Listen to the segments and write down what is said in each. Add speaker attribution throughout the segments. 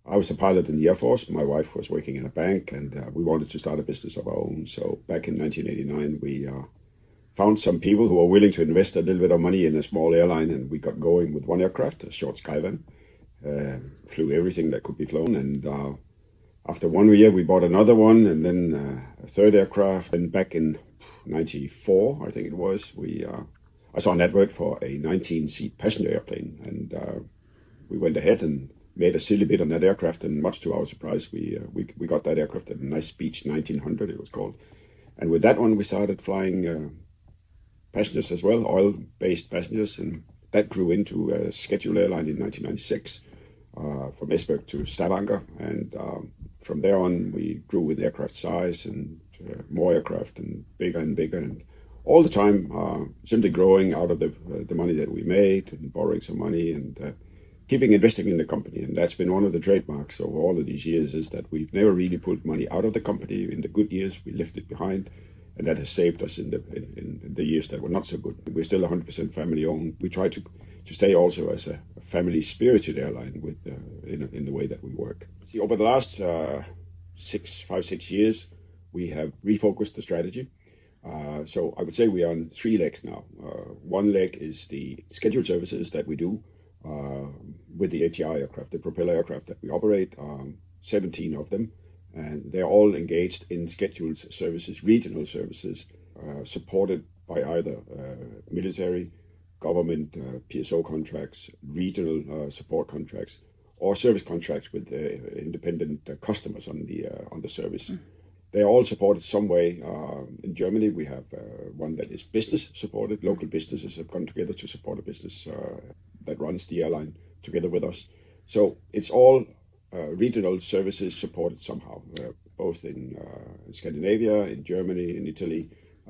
Speaker 1: I was a pilot in the Air Force. My wife was working in a bank, and we wanted to start a business of our own. So back in 1989, we found some people who were willing to invest a little bit of money in a small airline, and we got going with one aircraft, a short Skyvan. Flew everything that could be flown, and after 1 year, we bought another one, and then a third aircraft. And back in '94, I think it was, I saw an advert for a 19-seat passenger airplane, and we went ahead and made a silly bid on that aircraft. And much to our surprise, we got that aircraft at a nice Beach 1900, it was called. And with that one, we started flying passengers as well, oil-based passengers, and that grew into a scheduled airline in 1996 from Esbjerg to Stavanger. And from there on, we grew with aircraft size and more aircraft and bigger, and all the time simply growing out of the money that we made and borrowing some money and keeping investing in the company. And that's been one of the trademarks over all of these years, is that we've never really pulled money out of the company. In the good years, we left it behind, and that has saved us in the years that were not so good. We're still 100% family owned. We try to stay also as a family spirited airline with in the way that we work. See, over the last 6 years, we have refocused the strategy. So I would say we are on three legs now. One leg is the scheduled services that we do with the ATR aircraft, the propeller aircraft that we operate, 17 of them, and they're all engaged in scheduled services, regional services, supported by either military, government, PSO contracts, regional support contracts, or service contracts with independent customers on the service. They're all supported some way. In Germany, we have one that is business supported. Local businesses have come together to support a business that runs the airline together with us. So it's all regional services supported somehow, both in Scandinavia, in Germany, in Italy.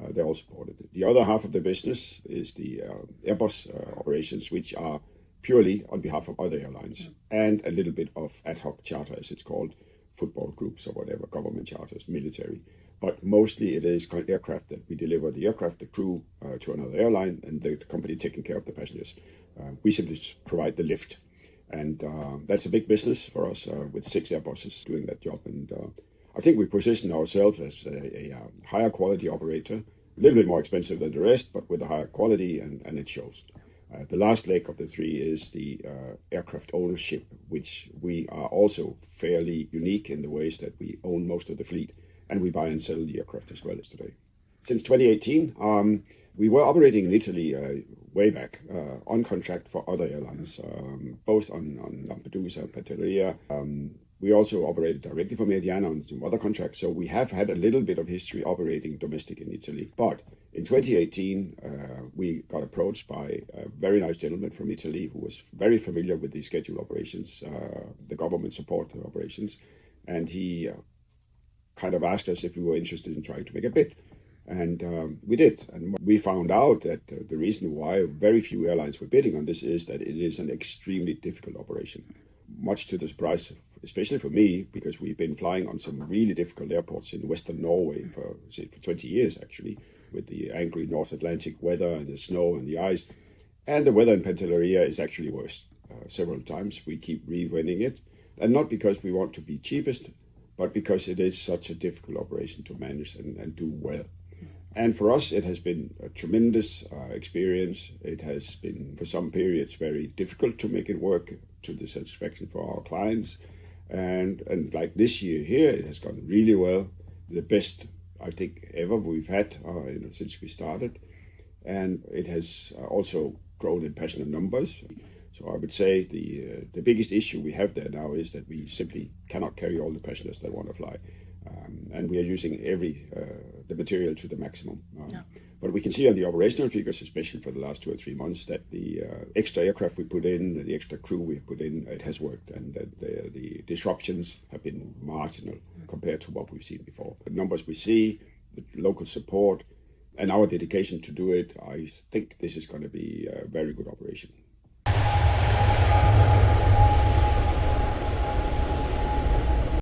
Speaker 1: They're all supported. The other half of the business is the Airbus operations, which are purely on behalf of other airlines, and a little bit of ad hoc charter, as it's called, football groups or whatever, government charters, military. But mostly it is aircraft that we deliver the aircraft, the crew, to another airline, and the company taking care of the passengers. We simply provide the lift. And that's a big business for us, with 6 Airbuses doing that job. And I think we position ourselves as a higher quality operator, a little bit more expensive than the rest, but with a higher quality, and it shows. The last leg of the three is the aircraft ownership, which we are also fairly unique in the ways that we own most of the fleet, and we buy and sell the aircraft as well as today. Since 2018, we were operating in Italy way back on contract for other airlines, both on Lampedusa and Pantelleria. We also operated directly for Mediana on some other contracts, so we have had a little bit of history operating domestic in Italy. But in 2018, we got approached by a very nice gentleman from Italy who was very familiar with the scheduled operations, the government support operations, and he kind of asked us if we were interested in trying to make a bid. And we did. And we found out that the reason why very few airlines were bidding on this is that it is an extremely difficult operation. Much to the surprise, especially for me, because we've been flying on some really difficult airports in Western Norway for 20 years, actually, with the angry North Atlantic weather and the snow and the ice. And the weather in Pantelleria is actually worse. Several times we keep re-winning it. And not because we want to be cheapest, but because it is such a difficult operation to manage and do well. And for us, it has been a tremendous experience. It has been, for some periods, very difficult to make it work to the satisfaction for our clients. And like this year here, it has gone really well. The best, I think, ever we've had since we started. And it has also grown in passenger numbers. So I would say the biggest issue we have there now is that we simply cannot carry all the passengers that want to fly. And we are using the material to the maximum. But we can see on the operational figures, especially for the last 2 or 3 months, that the extra aircraft we put in, the extra crew we put in, it has worked, and that the disruptions have been marginal compared to what we've seen before. The numbers we see, the local support, and our dedication to do it, I think this is going to be a very good operation.